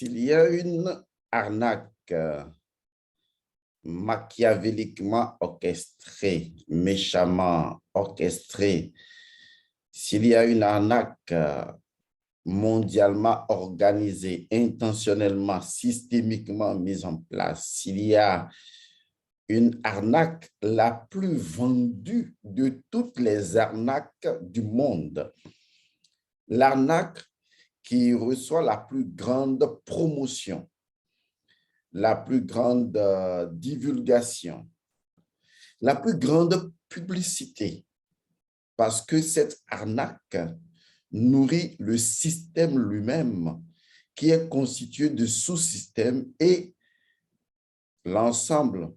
S'il y a une arnaque machiavéliquement orchestrée, méchamment orchestrée, s'il y a une arnaque mondialement organisée, intentionnellement, systémiquement mise en place, s'il y a une arnaque la plus vendue de toutes les arnaques du monde, l'arnaque qui reçoit la plus grande promotion, la plus grande divulgation, la plus grande publicité, parce que cette arnaque nourrit le système lui-même qui est constitué de sous-systèmes et l'ensemble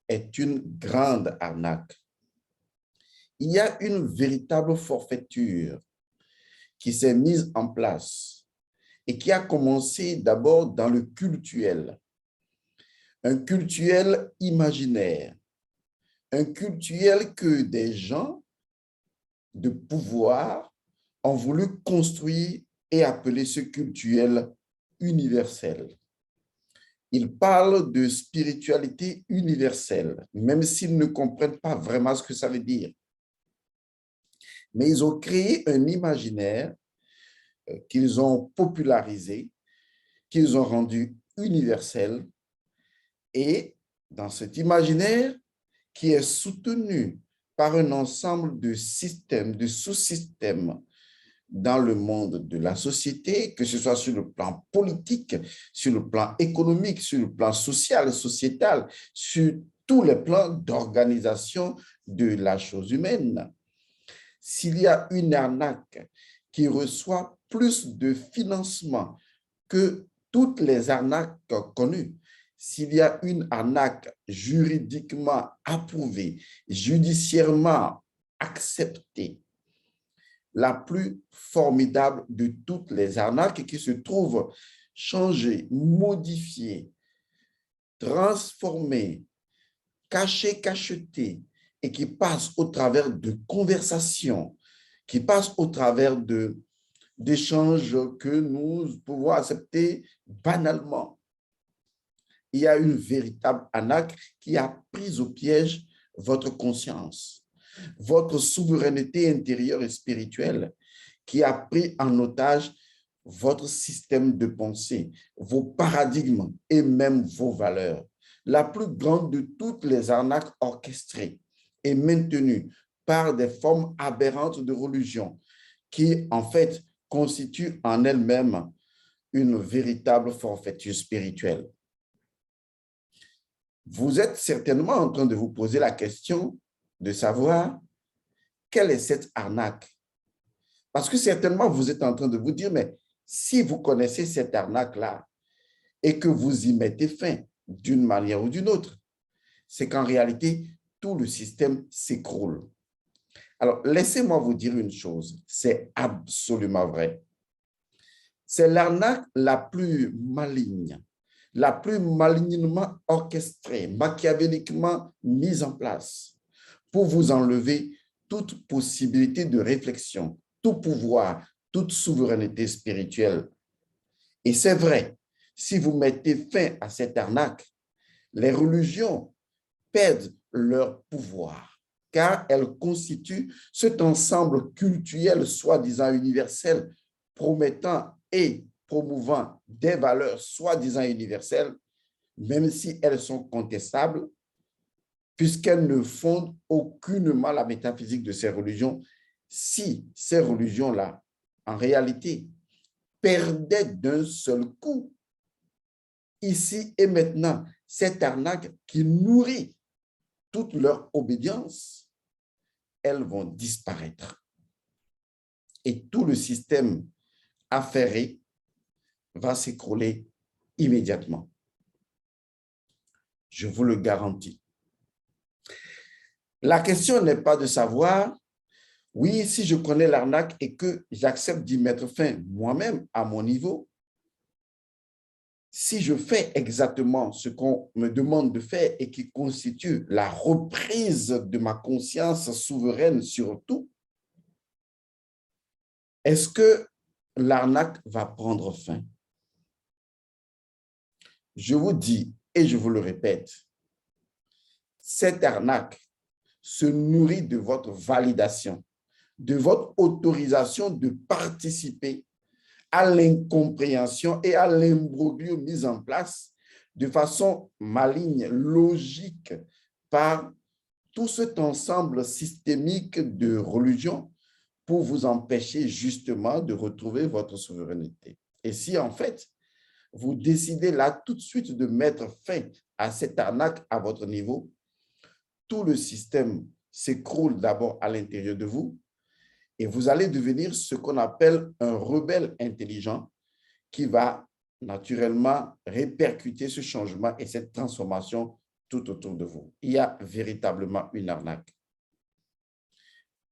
est une grande arnaque. Il y a une véritable forfaiture qui s'est mise en place et qui a commencé d'abord dans le cultuel. Un cultuel imaginaire, un cultuel que des gens de pouvoir ont voulu construire et appeler ce cultuel universel. Ils parlent de spiritualité universelle, même s'ils ne comprennent pas vraiment ce que ça veut dire. Mais ils ont créé un imaginaire qu'ils ont popularisé, qu'ils ont rendu universel. Et dans cet imaginaire qui est soutenu par un ensemble de systèmes, de sous-systèmes dans le monde de la société, que ce soit sur le plan politique, sur le plan économique, sur le plan social, sociétal, sur tous les plans d'organisation de la chose humaine. S'il y a une arnaque qui reçoit plus de financement que toutes les arnaques connues, s'il y a une arnaque juridiquement approuvée, judiciairement acceptée, la plus formidable de toutes les arnaques qui se trouve changée, modifiée, transformée, cachée, cachetée, et qui passe au travers de conversations, qui passe au travers d'échanges que nous pouvons accepter banalement. Il y a une véritable arnaque qui a pris au piège votre conscience, votre souveraineté intérieure et spirituelle, qui a pris en otage votre système de pensée, vos paradigmes et même vos valeurs. La plus grande de toutes les arnaques orchestrées est maintenue par des formes aberrantes de religion qui, en fait, constituent en elles-mêmes une véritable forfaiture spirituelle. Vous êtes certainement en train de vous poser la question de savoir quelle est cette arnaque. Parce que certainement, vous êtes en train de vous dire, mais si vous connaissez cette arnaque-là et que vous y mettez fin d'une manière ou d'une autre, c'est qu'en réalité, tout le système s'écroule. Alors, laissez-moi vous dire une chose, c'est absolument vrai. C'est l'arnaque la plus maligne, la plus malignement orchestrée, machiavéliquement mise en place pour vous enlever toute possibilité de réflexion, tout pouvoir, toute souveraineté spirituelle. Et c'est vrai, si vous mettez fin à cette arnaque, les religions perdent leur pouvoir, car elles constituent cet ensemble cultuel soi-disant universel, promettant et promouvant des valeurs soi-disant universelles, même si elles sont contestables, puisqu'elles ne fondent aucunement la métaphysique de ces religions, si ces religions-là, en réalité, perdaient d'un seul coup, ici et maintenant, cette arnaque qui nourrit toute leur obédience, elles vont disparaître. Et tout le système affairé va s'écrouler immédiatement. Je vous le garantis. La question n'est pas de savoir, oui, si je connais l'arnaque et que j'accepte d'y mettre fin moi-même à mon niveau, si je fais exactement ce qu'on me demande de faire et qui constitue la reprise de ma conscience souveraine sur tout, est-ce que l'arnaque va prendre fin? Je vous dis et je vous le répète, cette arnaque se nourrit de votre validation, de votre autorisation de participer à l'incompréhension et à l'imbroglio mis en place de façon maligne, logique, par tout cet ensemble systémique de religions pour vous empêcher justement de retrouver votre souveraineté. Et si en fait, vous décidez là tout de suite de mettre fin à cette arnaque à votre niveau, tout le système s'écroule d'abord à l'intérieur de vous et vous allez devenir ce qu'on appelle un rebelle intelligent qui va naturellement répercuter ce changement et cette transformation tout autour de vous. Il y a véritablement une arnaque.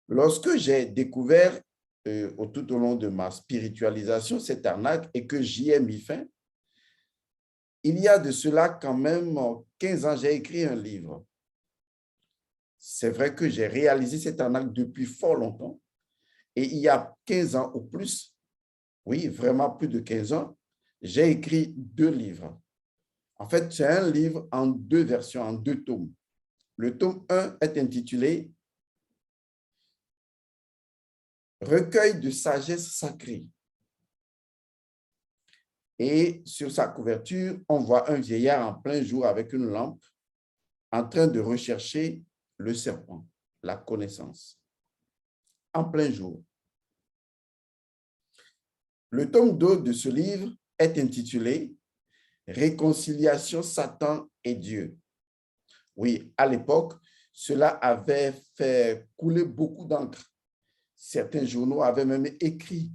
Lorsque j'ai découvert tout au long de ma spiritualisation cette arnaque et que j'y ai mis fin, il y a de cela quand même 15 ans, j'ai écrit un livre. C'est vrai que j'ai réalisé cette arnaque depuis fort longtemps. Et il y a 15 ans ou plus, oui, vraiment plus de 15 ans, j'ai écrit 2 livres. En fait, c'est un livre en 2 versions, en 2 tomes. Le tome 1 est intitulé « Recueil de sagesse sacrée ». Et sur sa couverture, on voit un vieillard en plein jour avec une lampe en train de rechercher le serpent, la connaissance, en plein jour. Le tome 2 de ce livre est intitulé « Réconciliation Satan et Dieu ». Oui, à l'époque, cela avait fait couler beaucoup d'encre. Certains journaux avaient même écrit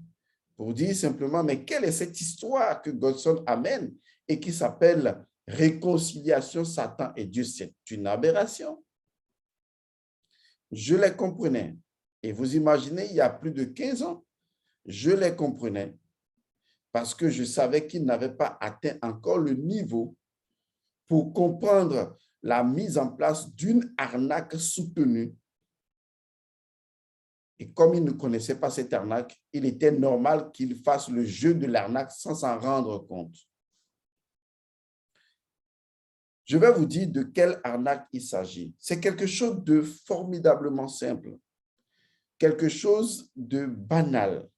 pour dire simplement, mais quelle est cette histoire que Godson amène et qui s'appelle « Réconciliation Satan et Dieu ». C'est une aberration. Je les comprenais. Et vous imaginez, il y a plus de 15 ans, je les comprenais parce que je savais qu'ils n'avaient pas atteint encore le niveau pour comprendre la mise en place d'une arnaque soutenue. Et comme ils ne connaissaient pas cette arnaque, il était normal qu'ils fassent le jeu de l'arnaque sans s'en rendre compte. Je vais vous dire de quelle arnaque il s'agit. C'est quelque chose de formidablement simple, quelque chose de banal,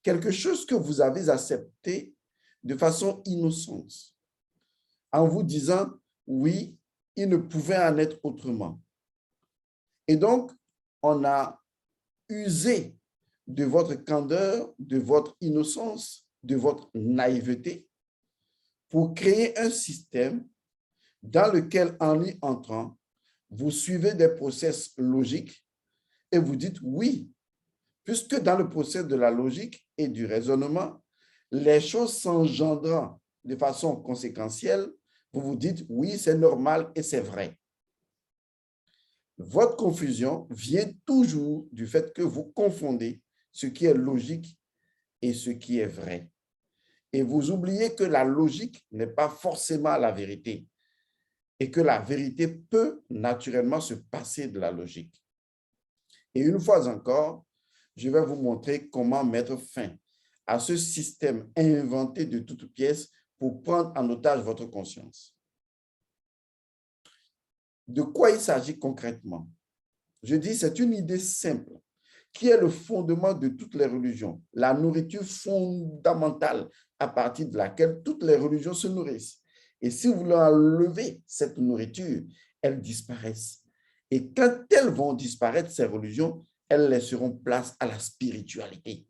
quelque chose que vous avez accepté de façon innocente, en vous disant, oui, il ne pouvait en être autrement. Et donc, on a usé de votre candeur, de votre innocence, de votre naïveté pour créer un système dans lequel, en y entrant, vous suivez des process logiques et vous dites oui, puisque dans le processus de la logique et du raisonnement, les choses s'engendrant de façon conséquentielle, vous vous dites oui, c'est normal et c'est vrai. Votre confusion vient toujours du fait que vous confondez ce qui est logique et ce qui est vrai. Et vous oubliez que la logique n'est pas forcément la vérité et que la vérité peut naturellement se passer de la logique. Et une fois encore, je vais vous montrer comment mettre fin à ce système inventé de toutes pièces pour prendre en otage votre conscience. De quoi il s'agit concrètement? Je dis, c'est une idée simple qui est le fondement de toutes les religions, la nourriture fondamentale à partir de laquelle toutes les religions se nourrissent. Et si vous voulez enlever cette nourriture, elles disparaissent. Et quand elles vont disparaître, ces religions, elles laisseront place à la spiritualité.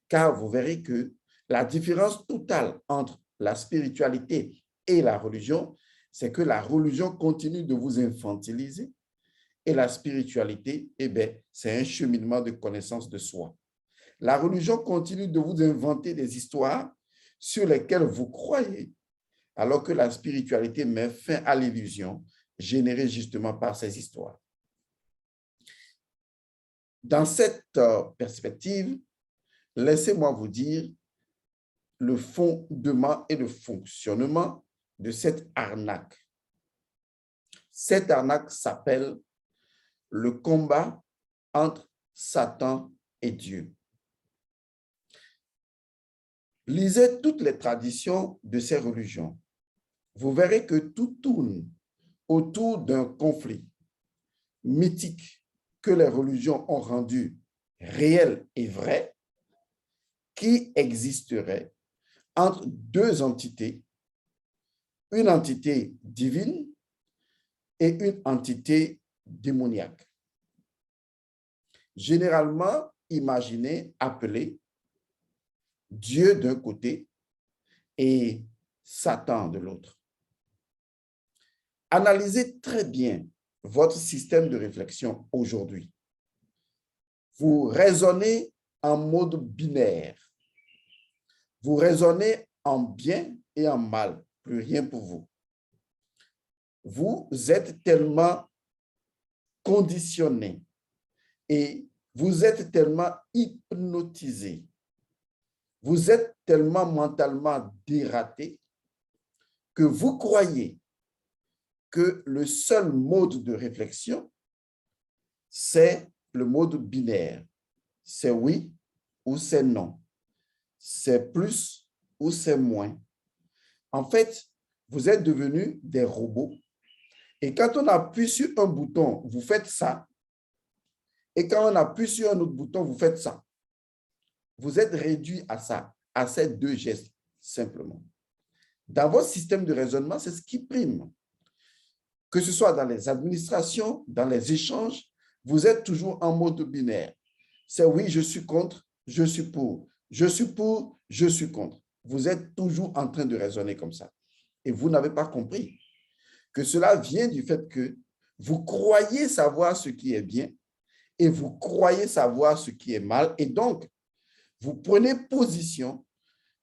Car vous verrez que la différence totale entre la spiritualité et la religion, c'est que la religion continue de vous infantiliser et la spiritualité, eh bien, c'est un cheminement de connaissance de soi. La religion continue de vous inventer des histoires sur lesquelles vous croyez, alors que la spiritualité met fin à l'illusion générée justement par ces histoires. Dans cette perspective, laissez-moi vous dire le fondement et le fonctionnement de cette arnaque. Cette arnaque s'appelle le combat entre Satan et Dieu. Lisez toutes les traditions de ces religions. vous verrez que tout tourne autour d'un conflit mythique que les religions ont rendu réel et vrai, qui existerait entre deux entités, une entité divine et une entité démoniaque. Généralement imaginé, appelé Dieu d'un côté et Satan de l'autre. Analysez très bien votre système de réflexion aujourd'hui. Vous raisonnez en mode binaire. Vous raisonnez en bien et en mal, plus rien pour vous. Vous êtes tellement conditionné et vous êtes tellement hypnotisé. Vous êtes tellement mentalement dératé que vous croyez que le seul mode de réflexion, c'est le mode binaire. C'est oui ou c'est non. C'est plus ou c'est moins. En fait, vous êtes devenus des robots. Et quand on appuie sur un bouton, vous faites ça. Et quand on appuie sur un autre bouton, vous faites ça. Vous êtes réduit à ça, à ces deux gestes, simplement. Dans votre système de raisonnement, c'est ce qui prime. Que ce soit dans les administrations, dans les échanges, vous êtes toujours en mode binaire. C'est oui, je suis contre, je suis pour. Je suis pour, je suis contre. Vous êtes toujours en train de raisonner comme ça. Et vous n'avez pas compris que cela vient du fait que vous croyez savoir ce qui est bien et vous croyez savoir ce qui est mal. Et donc, vous prenez position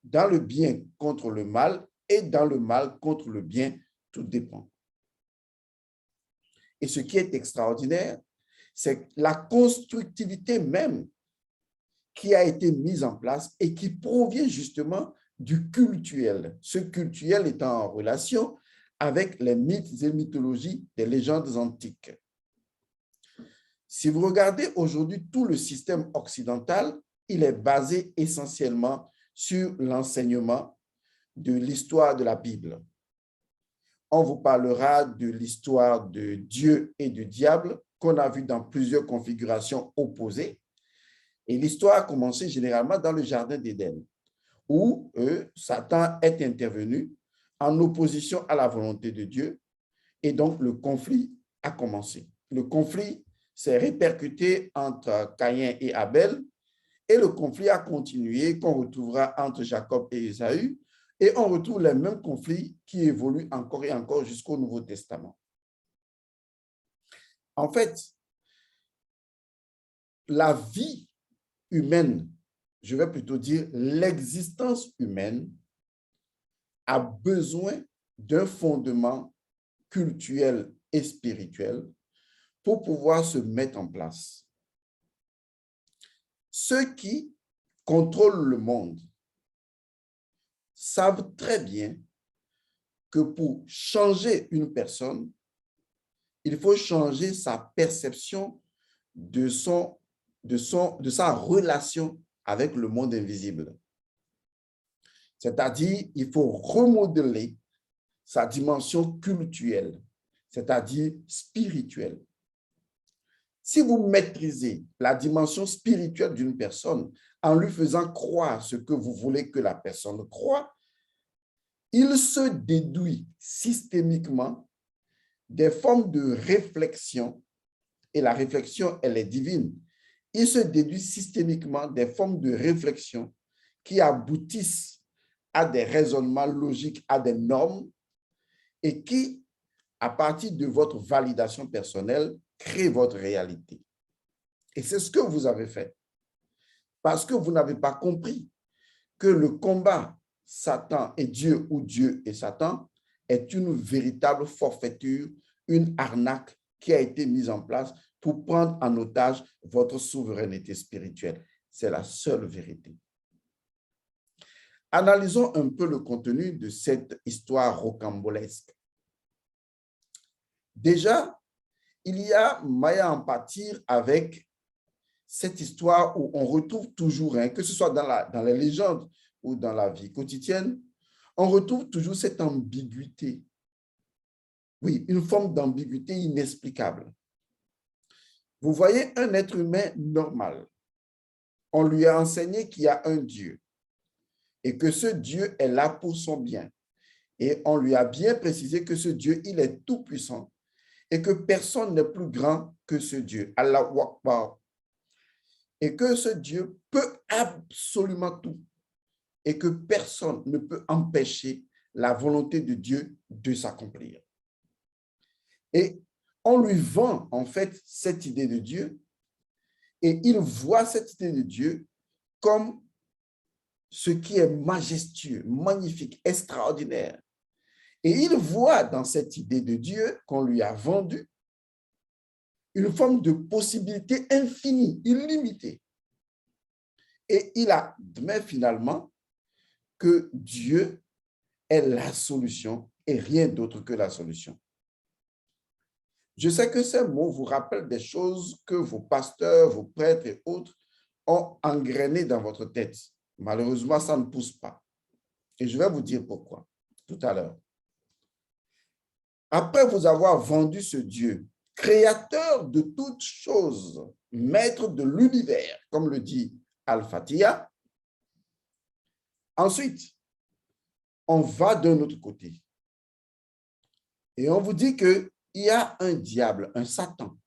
dans le bien contre le mal et dans le mal contre le bien, tout dépend. Et ce qui est extraordinaire, c'est la constructivité même qui a été mise en place et qui provient justement du cultuel. Ce cultuel étant en relation avec les mythes et mythologies des légendes antiques. Si vous regardez aujourd'hui tout le système occidental, il est basé essentiellement sur l'enseignement de l'histoire de la Bible. On vous parlera de l'histoire de Dieu et du diable qu'on a vu dans plusieurs configurations opposées. Et l'histoire a commencé généralement dans le jardin d'Éden, où Satan est intervenu en opposition à la volonté de Dieu. Et donc, le conflit a commencé. Le conflit s'est répercuté entre Caïn et Abel. Et le conflit a continué, qu'on retrouvera entre Jacob et Ésaü. Et on retrouve les mêmes conflits qui évoluent encore et encore jusqu'au Nouveau Testament. En fait, la vie humaine, je vais plutôt dire l'existence humaine, a besoin d'un fondement cultuel et spirituel pour pouvoir se mettre en place. Ceux qui contrôlent le monde savent très bien que pour changer une personne, il faut changer sa perception de sa relation avec le monde invisible. C'est-à-dire, il faut remodeler sa dimension cultuelle, c'est-à-dire spirituelle. Si vous maîtrisez la dimension spirituelle d'une personne en lui faisant croire ce que vous voulez que la personne croie, il se déduit systémiquement des formes de réflexion, et la réflexion, elle est divine. Il se déduit systémiquement des formes de réflexion qui aboutissent à des raisonnements logiques, à des normes, et qui, à partir de votre validation personnelle, créent votre réalité. Et c'est ce que vous avez fait. Parce que vous n'avez pas compris que le combat Satan et Dieu ou Dieu et Satan est une véritable forfaiture, une arnaque qui a été mise en place pour prendre en otage votre souveraineté spirituelle. C'est la seule vérité. Analysons un peu le contenu de cette histoire rocambolesque. Déjà, il y a moyen à en pâtir avec cette histoire où on retrouve toujours, que ce soit dans les légendes ou dans la vie quotidienne, on retrouve toujours cette ambiguïté. Oui, une forme d'ambiguïté inexplicable. Vous voyez un être humain normal. On lui a enseigné qu'il y a un Dieu et que ce Dieu est là pour son bien. Et on lui a bien précisé que ce Dieu, il est tout puissant et que personne n'est plus grand que ce Dieu. Allahu Akbar. Et que ce Dieu peut absolument tout et que personne ne peut empêcher la volonté de Dieu de s'accomplir. Et on lui vend en fait cette idée de Dieu et il voit cette idée de Dieu comme ce qui est majestueux, magnifique, extraordinaire. Et il voit dans cette idée de Dieu qu'on lui a vendue une forme de possibilité infinie, illimitée. Et il admet finalement que Dieu est la solution et rien d'autre que la solution. Je sais que ces mots vous rappellent des choses que vos pasteurs, vos prêtres et autres ont engrainées dans votre tête. Malheureusement, ça ne pousse pas. Et je vais vous dire pourquoi tout à l'heure. Après vous avoir vendu ce Dieu, créateur de toutes choses, maître de l'univers, comme le dit Al-Fatiha, ensuite, on va d'un autre côté. Et on vous dit qu'il y a un diable, un Satan.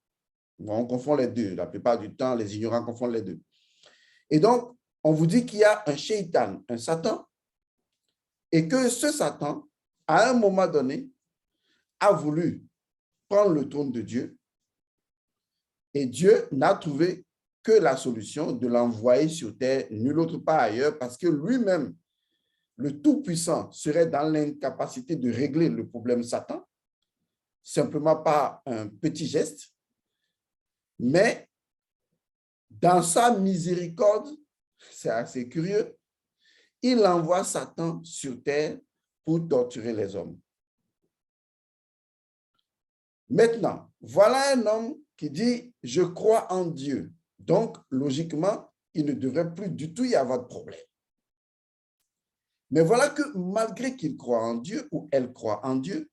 On confond les deux. La plupart du temps, les ignorants confondent les deux. Et donc, on vous dit qu'il y a un shaitan, un Satan, et que ce Satan, à un moment donné, a voulu prendre le trône de Dieu et Dieu n'a trouvé que la solution de l'envoyer sur terre, nulle autre part ailleurs, parce que lui-même, le Tout-Puissant, serait dans l'incapacité de régler le problème Satan, simplement par un petit geste, mais dans sa miséricorde, c'est assez curieux, il envoie Satan sur terre pour torturer les hommes. Maintenant, voilà un homme qui dit « je crois en Dieu ». Donc, logiquement, il ne devrait plus du tout y avoir de problème. Mais voilà que malgré qu'il croit en Dieu ou elle croit en Dieu,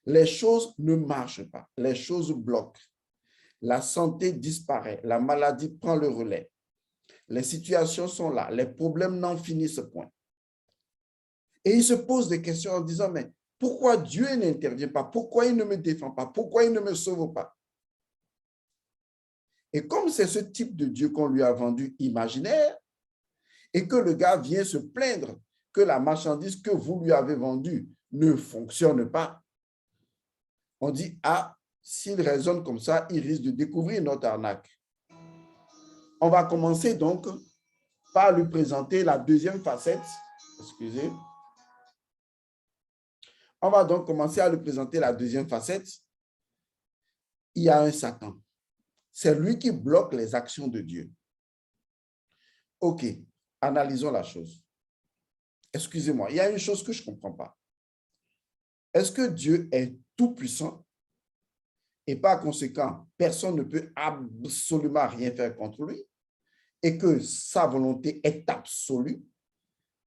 les choses ne marchent pas, les choses bloquent. La santé disparaît, la maladie prend le relais. Les situations sont là, les problèmes n'en finissent point. Et il se pose des questions en disant « mais pourquoi Dieu n'intervient pas? Pourquoi il ne me défend pas? Pourquoi il ne me sauve pas? » Et comme c'est ce type de Dieu qu'on lui a vendu imaginaire et que le gars vient se plaindre que la marchandise que vous lui avez vendue ne fonctionne pas, on dit « ah, s'il raisonne comme ça, il risque de découvrir notre arnaque. » On va commencer donc par lui présenter la deuxième facette. Excusez. On va donc commencer à lui présenter la deuxième facette. Il y a un Satan. C'est lui qui bloque les actions de Dieu. OK, analysons la chose. Excusez-moi, il y a une chose que je ne comprends pas. Est-ce que Dieu est tout-puissant et par conséquent, personne ne peut absolument rien faire contre lui et que sa volonté est absolue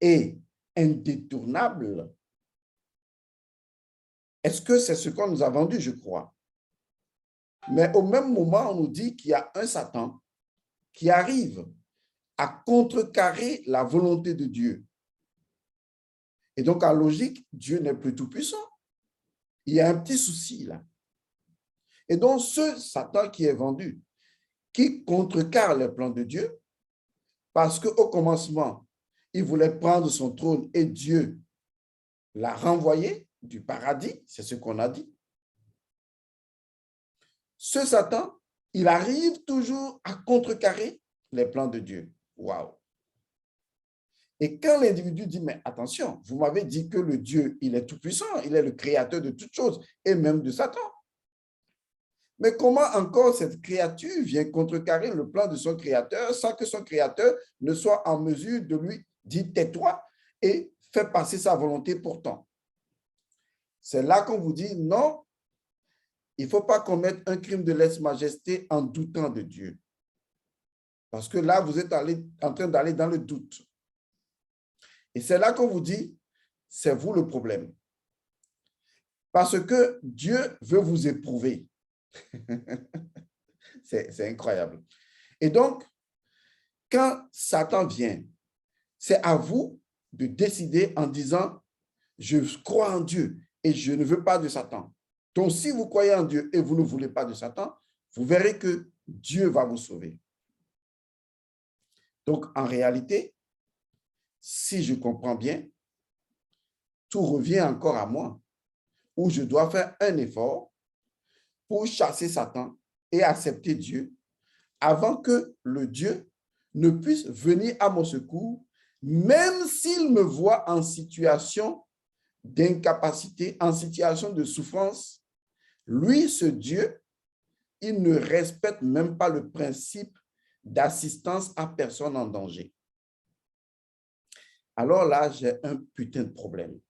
et indétournable? Est-ce que c'est ce qu'on nous a vendu? Je crois. Mais au même moment, on nous dit qu'il y a un Satan qui arrive à contrecarrer la volonté de Dieu. Et donc, en logique, Dieu n'est plus tout-puissant. Il y a un petit souci là. Et donc, ce Satan qui est vendu, qui contrecarre les plans de Dieu, parce qu'au commencement, il voulait prendre son trône et Dieu l'a renvoyé du paradis, c'est ce qu'on a dit. Ce Satan, il arrive toujours à contrecarrer les plans de Dieu. Waouh! Et quand l'individu dit, mais attention, vous m'avez dit que le Dieu, il est tout-puissant, il est le créateur de toutes choses, et même de Satan. Mais comment encore cette créature vient contrecarrer le plan de son créateur sans que son créateur ne soit en mesure de lui dire, tais-toi et fais passer sa volonté pourtant? C'est là qu'on vous dit, non, il ne faut pas commettre un crime de lèse-majesté en doutant de Dieu. Parce que là, vous êtes en train d'aller dans le doute. Et c'est là qu'on vous dit, c'est vous le problème. Parce que Dieu veut vous éprouver. C'est incroyable. Et donc, quand Satan vient, c'est à vous de décider en disant, je crois en Dieu et je ne veux pas de Satan. Donc, si vous croyez en Dieu et vous ne voulez pas de Satan, vous verrez que Dieu va vous sauver. Donc, en réalité, si je comprends bien, tout revient encore à moi, où je dois faire un effort pour chasser Satan et accepter Dieu avant que le Dieu ne puisse venir à mon secours, même s'il me voit en situation d'incapacité, en situation de souffrance. Lui, ce Dieu, il ne respecte même pas le principe d'assistance à personne en danger. Alors là, j'ai un putain de problème.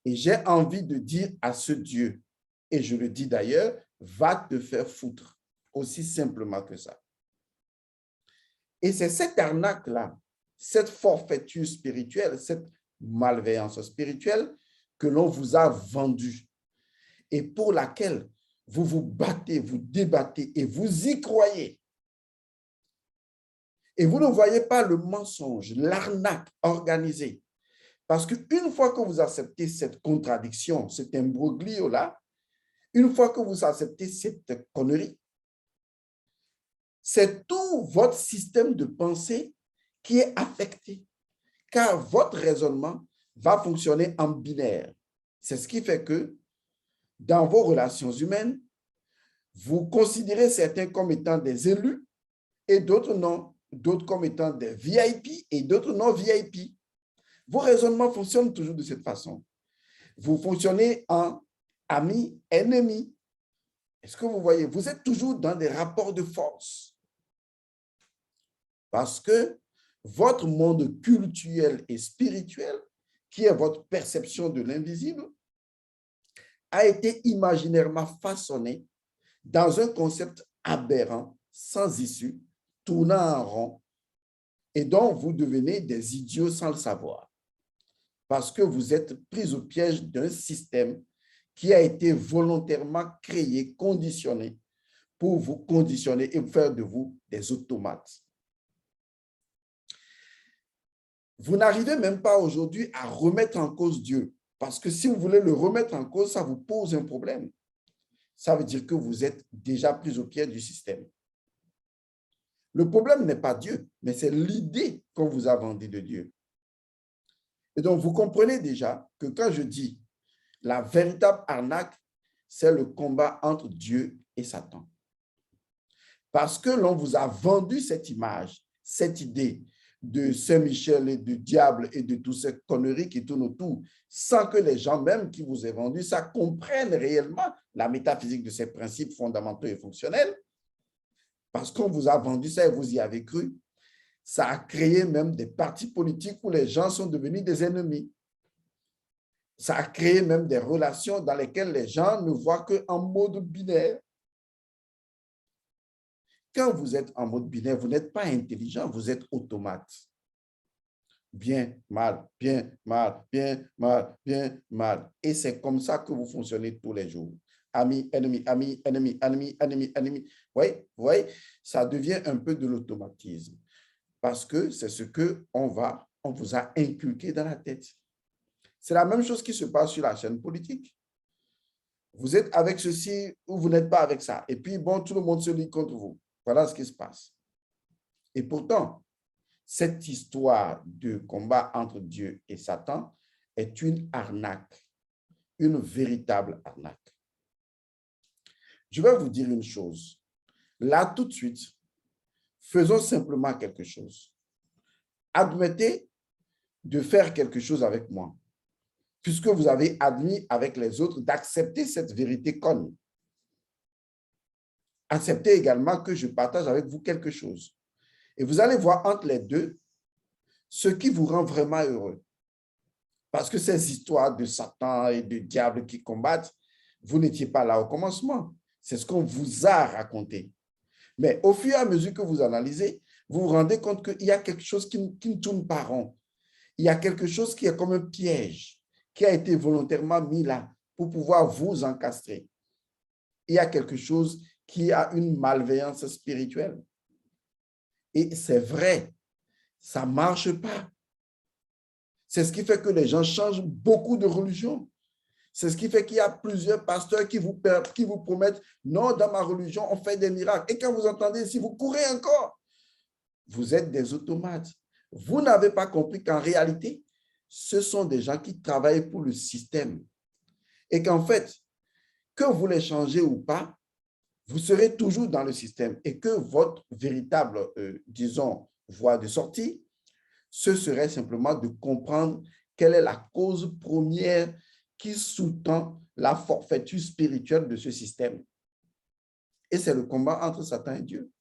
Et j'ai envie de dire à ce Dieu, et je le dis d'ailleurs, va te faire foutre, aussi simplement que ça. Et c'est cette arnaque-là, cette forfaiture spirituelle, cette malveillance spirituelle que l'on vous a vendue et pour laquelle vous vous battez, vous débattez et vous y croyez. Et vous ne voyez pas le mensonge, l'arnaque organisée. Parce qu'une fois que vous acceptez cette contradiction, cet imbroglio-là, une fois que vous acceptez cette connerie, c'est tout votre système de pensée qui est affecté, car votre raisonnement va fonctionner en binaire. C'est ce qui fait que dans vos relations humaines, vous considérez certains comme étant des élus et d'autres non, d'autres comme étant des VIP et d'autres non VIP. Vos raisonnements fonctionnent toujours de cette façon. Vous fonctionnez en amis, ennemis. Est-ce que vous voyez? Vous êtes toujours dans des rapports de force. Parce que votre monde culturel et spirituel, qui est votre perception de l'invisible, a été imaginairement façonné dans un concept aberrant, sans issue, tournant en rond, et dont vous devenez des idiots sans le savoir. Parce que vous êtes pris au piège d'un système qui a été volontairement créé, conditionné, pour vous conditionner et faire de vous des automates. Vous n'arrivez même pas aujourd'hui à remettre en cause Dieu. Parce que si vous voulez le remettre en cause, ça vous pose un problème. Ça veut dire que vous êtes déjà pris au pied du système. Le problème n'est pas Dieu, mais c'est l'idée qu'on vous a vendue de Dieu. Et donc, vous comprenez déjà que quand je dis la véritable arnaque, c'est le combat entre Dieu et Satan. Parce que l'on vous a vendu cette image, cette idée de Saint-Michel et du diable et de toutes ces conneries qui tournent autour, sans que les gens même qui vous aient vendu ça comprennent réellement la métaphysique de ces principes fondamentaux et fonctionnels. Parce qu'on vous a vendu ça et vous y avez cru. Ça a créé même des partis politiques où les gens sont devenus des ennemis. Ça a créé même des relations dans lesquelles les gens ne voient qu'en mode binaire. Quand vous êtes en mode binaire, vous n'êtes pas intelligent, vous êtes automate. Bien, mal, bien, mal, bien, mal, bien, mal. Et c'est comme ça que vous fonctionnez tous les jours. Ami, ennemi, ami, ennemi, ennemi, ennemi, ennemi. Vous voyez, ça devient un peu de l'automatisme. Parce que c'est ce qu'on vous a inculqué dans la tête. C'est la même chose qui se passe sur la chaîne politique. Vous êtes avec ceci ou vous n'êtes pas avec ça. Et puis, bon, tout le monde se lie contre vous. Voilà ce qui se passe. Et pourtant, cette histoire de combat entre Dieu et Satan est une arnaque, une véritable arnaque. Je vais vous dire une chose. Là, tout de suite, faisons simplement quelque chose. Admettez de faire quelque chose avec moi, puisque vous avez admis avec les autres d'accepter cette vérité conne. Acceptez également que je partage avec vous quelque chose. Et vous allez voir entre les deux ce qui vous rend vraiment heureux. Parce que ces histoires de Satan et de diable qui combattent, vous n'étiez pas là au commencement. C'est ce qu'on vous a raconté. Mais au fur et à mesure que vous analysez, vous vous rendez compte qu'il y a quelque chose qui ne tourne pas rond. il y a quelque chose qui est comme un piège qui a été volontairement mis là pour pouvoir vous encastrer. Il y a quelque chose qui a une malveillance spirituelle. Et c'est vrai, ça ne marche pas. C'est ce qui fait que les gens changent beaucoup de religion. C'est ce qui fait qu'il y a plusieurs pasteurs qui vous promettent, non, dans ma religion, on fait des miracles. Et quand vous entendez, si vous courez encore, vous êtes des automates. Vous n'avez pas compris qu'en réalité, ce sont des gens qui travaillent pour le système. Et qu'en fait, que vous les changez ou pas, vous serez toujours dans le système et que votre véritable, disons, voie de sortie, ce serait simplement de comprendre quelle est la cause première qui sous-tend la forfaiture spirituelle de ce système. Et c'est le combat entre Satan et Dieu.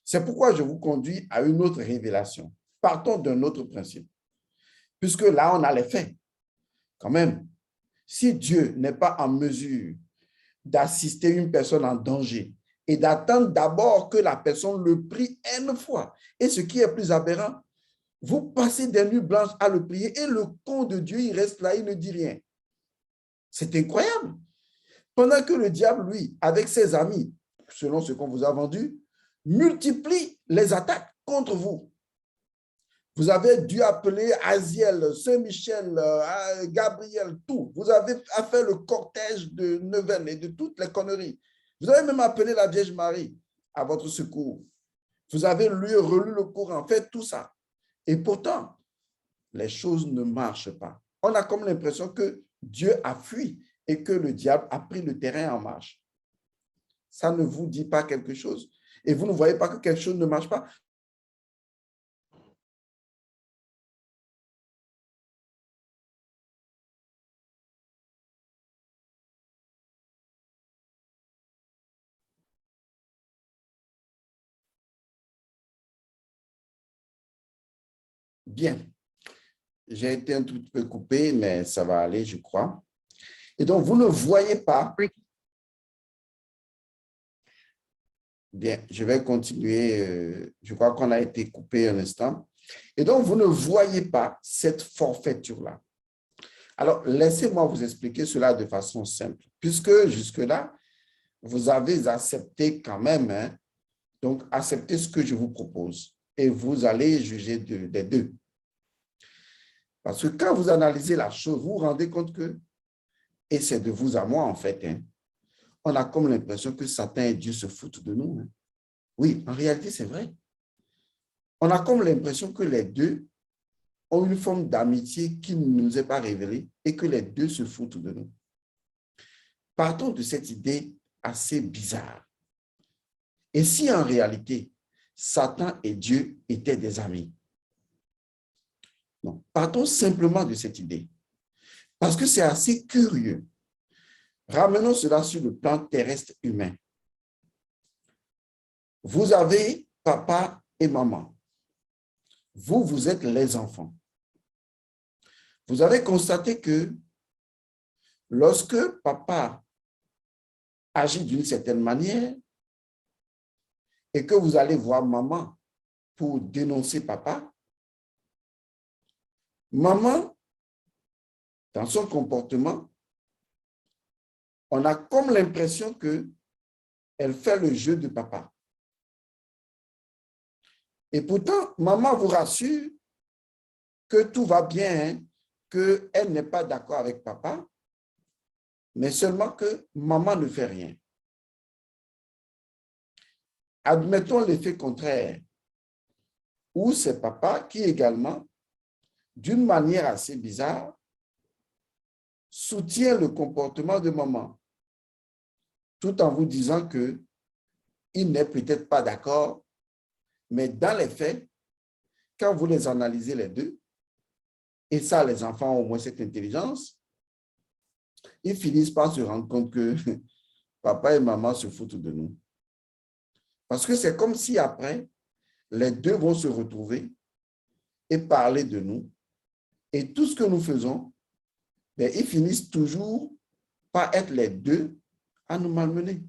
C'est pourquoi je vous conduis à une autre révélation. Partons d'un autre principe. Puisque là, on a les faits. Quand même, si Dieu n'est pas en mesure d'assister une personne en danger et d'attendre d'abord que la personne le prie une fois. Et ce qui est plus aberrant, vous passez des nuits blanches à le prier et le con de Dieu, il reste là, il ne dit rien. C'est incroyable. Pendant que le diable, lui, avec ses amis, selon ce qu'on vous a vendu, multiplie les attaques contre vous. Vous avez dû appeler Aziel, Saint-Michel, Gabriel, tout. Vous avez fait le cortège de Neuven et de toutes les conneries. Vous avez même appelé la Vierge Marie à votre secours. Vous avez relu le Coran, fait tout ça. Et pourtant, les choses ne marchent pas. On a comme l'impression que Dieu a fui et que le diable a pris le terrain en marche. Ça ne vous dit pas quelque chose. Et vous ne voyez pas que quelque chose ne marche pas. Bien. J'ai été un tout petit peu coupé, mais ça va aller, je crois. Et donc, vous ne voyez pas. Bien, je vais continuer. Je crois qu'on a été coupé un instant. Et donc, vous ne voyez pas cette forfaiture-là. Alors, laissez-moi vous expliquer cela de façon simple. Puisque jusque-là, vous avez accepté quand même, hein, donc acceptez ce que je vous propose. Et vous allez juger des deux. Parce que quand vous analysez la chose, vous vous rendez compte que, et c'est de vous à moi en fait, hein, on a comme l'impression que Satan et Dieu se foutent de nous. Hein. Oui, en réalité, c'est vrai. On a comme l'impression que les deux ont une forme d'amitié qui ne nous est pas révélée et que les deux se foutent de nous. Partons de cette idée assez bizarre. Et si en réalité, Satan et Dieu étaient des amis? Non, partons simplement de cette idée. Parce que c'est assez curieux. Ramenons cela sur le plan terrestre humain. Vous avez papa et maman. Vous, vous êtes les enfants. Vous avez constaté que lorsque papa agit d'une certaine manière et que vous allez voir maman pour dénoncer papa, maman, dans son comportement, on a comme l'impression qu'elle fait le jeu de papa. Et pourtant, maman vous rassure que tout va bien, hein, qu'elle n'est pas d'accord avec papa, mais seulement que maman ne fait rien. Admettons l'effet contraire, où c'est papa qui également, d'une manière assez bizarre, soutient le comportement de maman, tout en vous disant qu'il n'est peut-être pas d'accord, mais dans les faits, quand vous les analysez les deux, et ça, les enfants ont au moins cette intelligence, ils finissent par se rendre compte que papa et maman se foutent de nous. Parce que c'est comme si après, les deux vont se retrouver et parler de nous. Et tout ce que nous faisons, ben, ils finissent toujours par être les deux à nous malmener.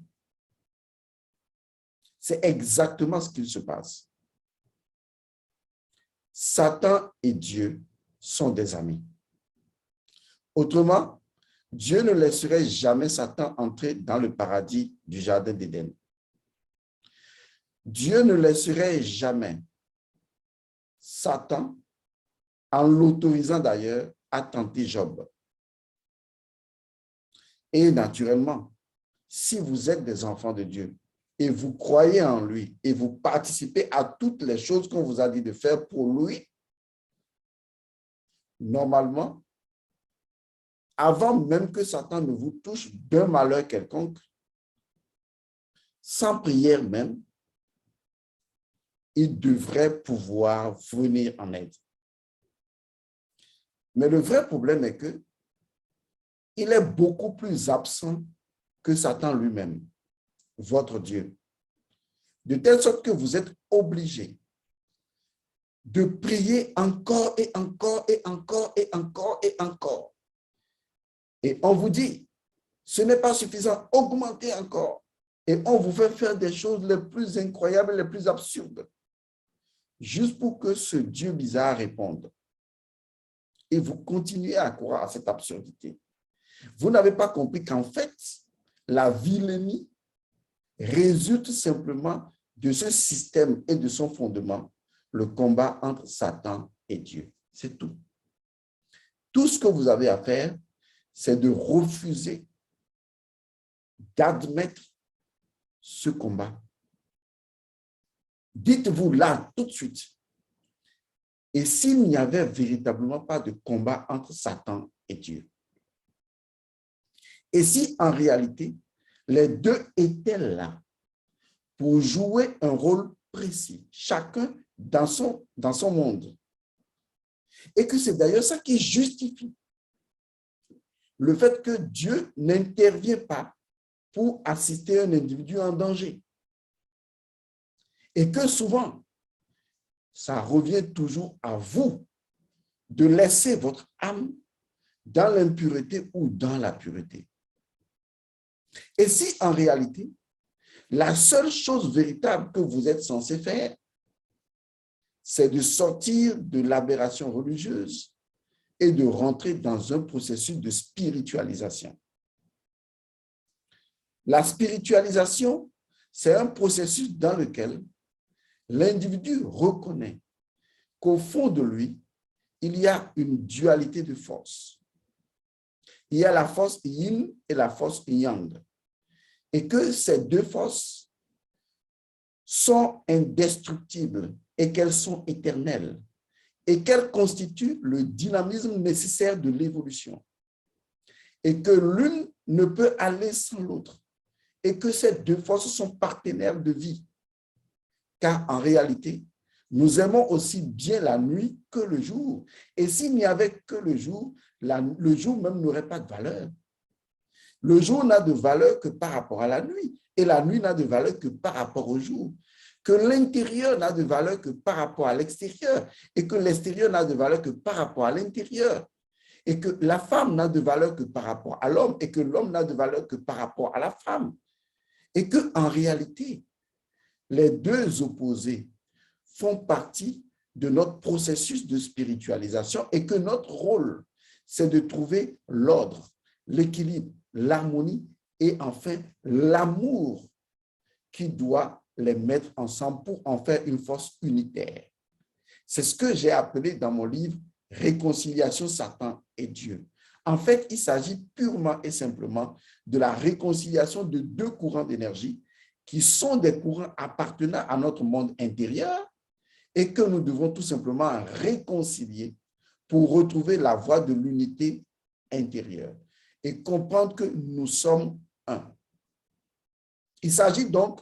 C'est exactement ce qu'il se passe. Satan et Dieu sont des amis. Autrement, Dieu ne laisserait jamais Satan entrer dans le paradis du jardin d'Éden. Dieu ne laisserait jamais Satan, en l'autorisant d'ailleurs, à tenter Job. Et naturellement, si vous êtes des enfants de Dieu et vous croyez en lui et vous participez à toutes les choses qu'on vous a dit de faire pour lui, normalement, avant même que Satan ne vous touche d'un malheur quelconque, sans prière même, il devrait pouvoir venir en aide. Mais le vrai problème est que il est beaucoup plus absent que Satan lui-même, votre Dieu. De telle sorte que vous êtes obligé de prier encore et encore et encore et encore et encore. Et on vous dit, ce n'est pas suffisant, augmentez encore. Et on vous fait faire des choses les plus incroyables, les plus absurdes, juste pour que ce Dieu bizarre réponde. Et vous continuez à croire à cette absurdité. Vous n'avez pas compris qu'en fait, la vilainie résulte simplement de ce système et de son fondement, le combat entre Satan et Dieu. C'est tout. Tout ce que vous avez à faire, c'est de refuser d'admettre ce combat. Dites-vous là, tout de suite, et s'il n'y avait véritablement pas de combat entre Satan et Dieu? Et si en réalité, les deux étaient là pour jouer un rôle précis, chacun dans son monde, et que c'est d'ailleurs ça qui justifie le fait que Dieu n'intervient pas pour assister un individu en danger. Et que souvent, ça revient toujours à vous de laisser votre âme dans l'impureté ou dans la pureté. Et si en réalité, la seule chose véritable que vous êtes censé faire, c'est de sortir de l'aberration religieuse et de rentrer dans un processus de spiritualisation. La spiritualisation, c'est un processus dans lequel l'individu reconnaît qu'au fond de lui, il y a une dualité de force. Il y a la force yin et la force yang. Et que ces deux forces sont indestructibles et qu'elles sont éternelles et qu'elles constituent le dynamisme nécessaire de l'évolution et que l'une ne peut aller sans l'autre et que ces deux forces sont partenaires de vie. Car en réalité, nous aimons aussi bien la nuit que le jour. Et s'il n'y avait que le jour même n'aurait pas de valeur. Le jour n'a de valeur que par rapport à la nuit. Et la nuit n'a de valeur que par rapport au jour. Que l'intérieur n'a de valeur que par rapport à l'extérieur. Et que l'extérieur n'a de valeur que par rapport à l'intérieur. Et que la femme n'a de valeur que par rapport à l'homme. Et que l'homme n'a de valeur que par rapport à la femme. Et qu'en réalité, les deux opposés font partie de notre processus de spiritualisation et que notre rôle, c'est de trouver l'ordre, l'équilibre, l'harmonie et enfin l'amour qui doit les mettre ensemble pour en faire une force unitaire. C'est ce que j'ai appelé dans mon livre « Réconciliation Satan et Dieu ». En fait, il s'agit purement et simplement de la réconciliation de deux courants d'énergie qui sont des courants appartenant à notre monde intérieur et que nous devons tout simplement réconcilier pour retrouver la voie de l'unité intérieure et comprendre que nous sommes un. Il s'agit donc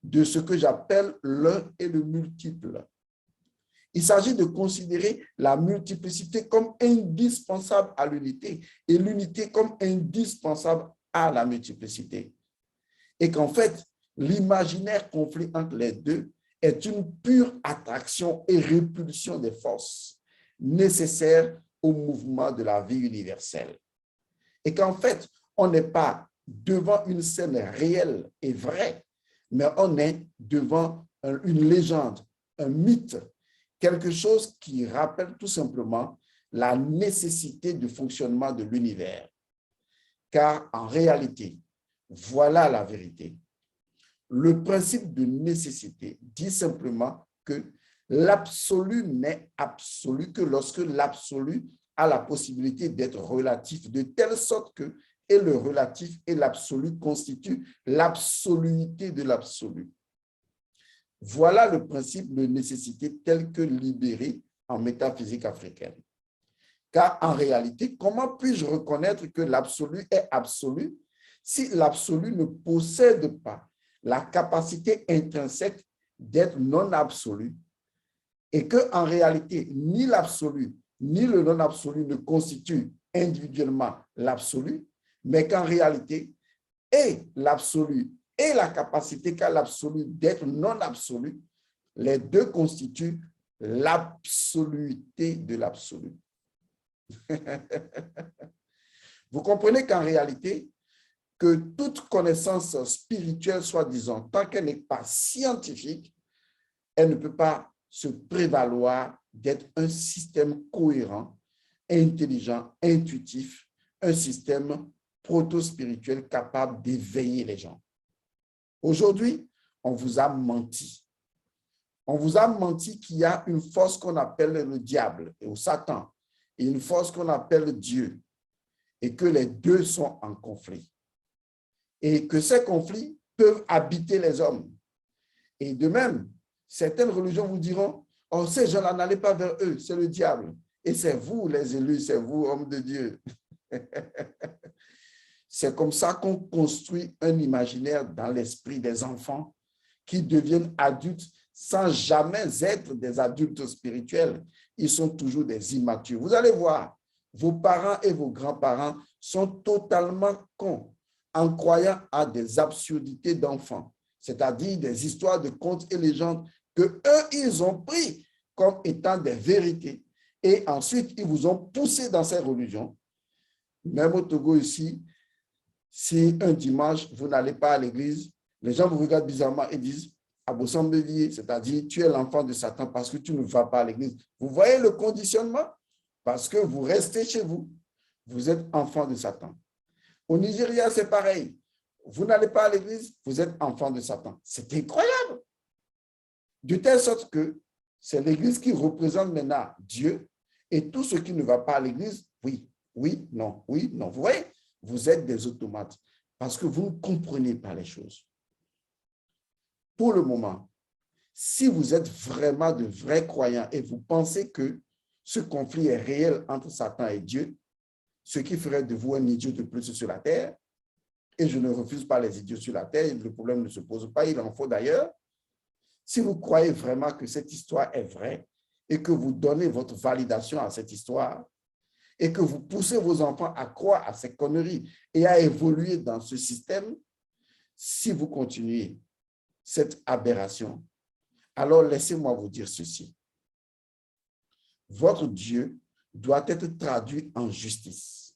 de ce que j'appelle l'un et le multiple. Il s'agit de considérer la multiplicité comme indispensable à l'unité et l'unité comme indispensable à la multiplicité. Et qu'en fait, l'imaginaire conflit entre les deux est une pure attraction et répulsion des forces nécessaires au mouvement de la vie universelle. Et qu'en fait, on n'est pas devant une scène réelle et vraie, mais on est devant une légende, un mythe, quelque chose qui rappelle tout simplement la nécessité du fonctionnement de l'univers. Car en réalité, voilà la vérité. Le principe de nécessité dit simplement que l'absolu n'est absolu que lorsque l'absolu a la possibilité d'être relatif, de telle sorte que et le relatif et l'absolu constituent l'absoluité de l'absolu. Voilà le principe de nécessité tel que libéré en métaphysique africaine. Car en réalité, comment puis-je reconnaître que l'absolu est absolu si l'absolu ne possède pas la capacité intrinsèque d'être non absolu et qu'en réalité, ni l'absolu ni le non absolu ne constituent individuellement l'absolu, mais qu'en réalité, et l'absolu et la capacité qu'a l'absolu d'être non absolu, les deux constituent l'absoluité de l'absolu. Vous comprenez qu'en réalité, que toute connaissance spirituelle, soi-disant, tant qu'elle n'est pas scientifique, elle ne peut pas se prévaloir d'être un système cohérent, intelligent, intuitif, un système proto-spirituel capable d'éveiller les gens. Aujourd'hui, on vous a menti. On vous a menti qu'il y a une force qu'on appelle le diable ou Satan et une force qu'on appelle Dieu et que les deux sont en conflit. Et que ces conflits peuvent habiter les hommes. Et de même, certaines religions vous diront, oh, ces gens-là, n'allez pas vers eux, c'est le diable. Et c'est vous, les élus, c'est vous, hommes de Dieu. C'est comme ça qu'on construit un imaginaire dans l'esprit des enfants qui deviennent adultes sans jamais être des adultes spirituels. Ils sont toujours des immatures. Vous allez voir, vos parents et vos grands-parents sont totalement cons en croyant à des absurdités d'enfants, c'est-à-dire des histoires de contes et légendes que eux, ils ont pris comme étant des vérités. Et ensuite, ils vous ont poussé dans ces religions. Même au Togo ici, si un dimanche, vous n'allez pas à l'église, les gens vous regardent bizarrement et disent « Abosambelier », c'est-à-dire « tu es l'enfant de Satan parce que tu ne vas pas à l'église ». Vous voyez le conditionnement? Parce que vous restez chez vous, vous êtes enfant de Satan. Au Nigeria, c'est pareil. Vous n'allez pas à l'église, vous êtes enfant de Satan. C'est incroyable. De telle sorte que c'est l'église qui représente maintenant Dieu et tout ce qui ne va pas à l'église, oui, oui, non, oui, non. Vous voyez? Vous êtes des automates parce que vous ne comprenez pas les choses. Pour le moment, si vous êtes vraiment de vrais croyants et vous pensez que ce conflit est réel entre Satan et Dieu, ce qui ferait de vous un idiot de plus sur la terre, et je ne refuse pas les idiots sur la terre, le problème ne se pose pas, il en faut d'ailleurs. Si vous croyez vraiment que cette histoire est vraie et que vous donnez votre validation à cette histoire, et que vous poussez vos enfants à croire à ces conneries et à évoluer dans ce système, si vous continuez cette aberration, alors laissez-moi vous dire ceci. Votre Dieu doit être traduit en justice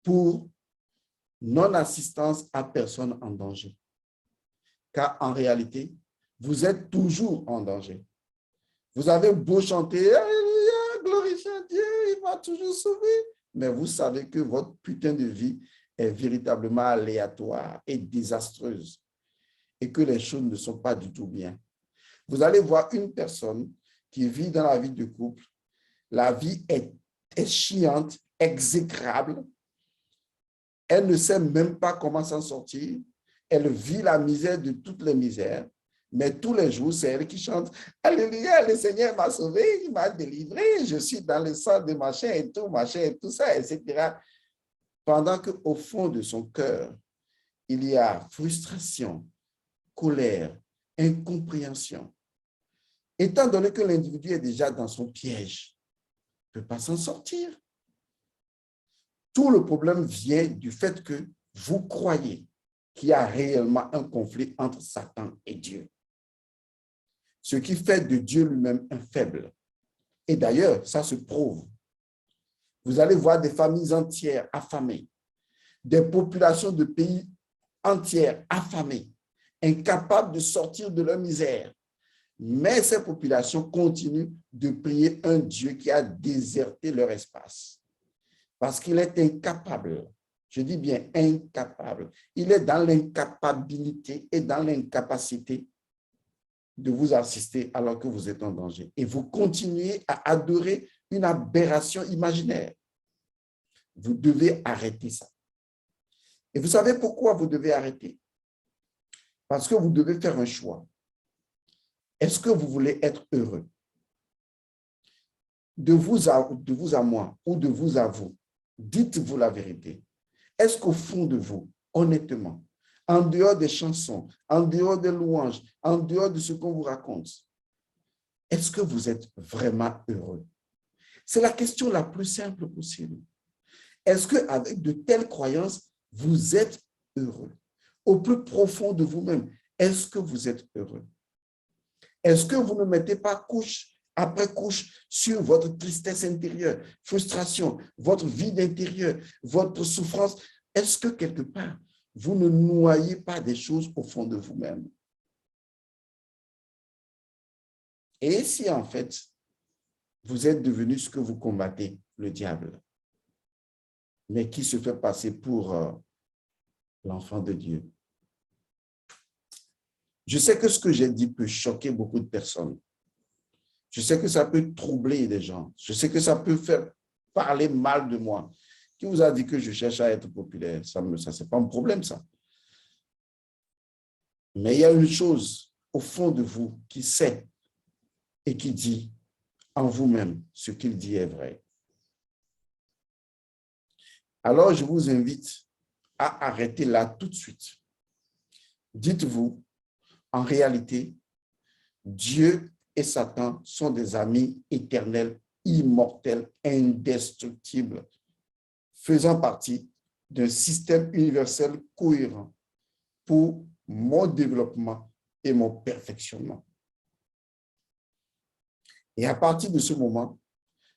pour non-assistance à personne en danger. Car en réalité, vous êtes toujours en danger. Vous avez beau chanter, alléluia, glorifiez Dieu, il va toujours sauver. Mais vous savez que votre putain de vie est véritablement aléatoire et désastreuse et que les choses ne sont pas du tout bien. Vous allez voir une personne qui vit dans la vie de couple. La vie est chiante, exécrable. Elle ne sait même pas comment s'en sortir. Elle vit la misère de toutes les misères. Mais tous les jours, c'est elle qui chante « Alléluia, le Seigneur m'a sauvé, il m'a délivré, je suis dans le sang de machin et tout ça, etc. » Pendant qu'au fond de son cœur, il y a frustration, colère, incompréhension. Étant donné que l'individu est déjà dans son piège, il ne peut pas s'en sortir. Tout le problème vient du fait que vous croyez qu'il y a réellement un conflit entre Satan et Dieu. Ce qui fait de Dieu lui-même un faible. Et d'ailleurs, ça se prouve. Vous allez voir des familles entières affamées, des populations de pays entières affamées, incapables de sortir de leur misère. Mais ces populations continuent de prier un Dieu qui a déserté leur espace parce qu'il est incapable. Je dis bien incapable. Il est dans l'incapabilité et dans l'incapacité de vous assister alors que vous êtes en danger. Et vous continuez à adorer une aberration imaginaire. Vous devez arrêter ça. Et vous savez pourquoi vous devez arrêter? Parce que vous devez faire un choix. Est-ce que vous voulez être heureux? De vous à moi ou de vous à vous, dites-vous la vérité. Est-ce qu'au fond de vous, honnêtement, en dehors des chansons, en dehors des louanges, en dehors de ce qu'on vous raconte, est-ce que vous êtes vraiment heureux? C'est la question la plus simple possible. Est-ce qu'avec de telles croyances, vous êtes heureux? Au plus profond de vous-même, est-ce que vous êtes heureux? Est-ce que vous ne mettez pas couche après couche sur votre tristesse intérieure, frustration, votre vide intérieur, votre souffrance? Est-ce que quelque part, vous ne noyez pas des choses au fond de vous-même? Et si en fait, vous êtes devenu ce que vous combattez, le diable, mais qui se fait passer pour l'enfant de Dieu? Je sais que ce que j'ai dit peut choquer beaucoup de personnes. Je sais que ça peut troubler des gens. Je sais que ça peut faire parler mal de moi. Qui vous a dit que je cherche à être populaire? Ça, c'est pas un problème, ça. Mais il y a une chose au fond de vous qui sait et qui dit en vous-même ce qu'il dit est vrai. Alors, je vous invite à arrêter là tout de suite. Dites-vous, en réalité, Dieu et Satan sont des amis éternels, immortels, indestructibles, faisant partie d'un système universel cohérent pour mon développement et mon perfectionnement. Et à partir de ce moment,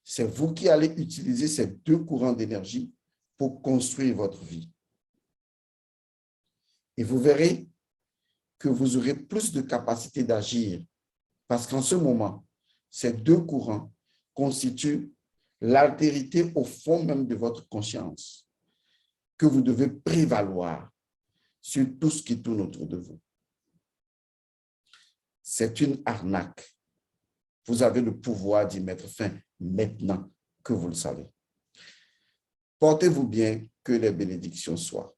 c'est vous qui allez utiliser ces deux courants d'énergie pour construire votre vie. Et vous verrez que vous aurez plus de capacité d'agir parce qu'en ce moment, ces deux courants constituent l'altérité au fond même de votre conscience que vous devez prévaloir sur tout ce qui tourne autour de vous. C'est une arnaque. Vous avez le pouvoir d'y mettre fin maintenant que vous le savez. Portez-vous bien, que les bénédictions soient.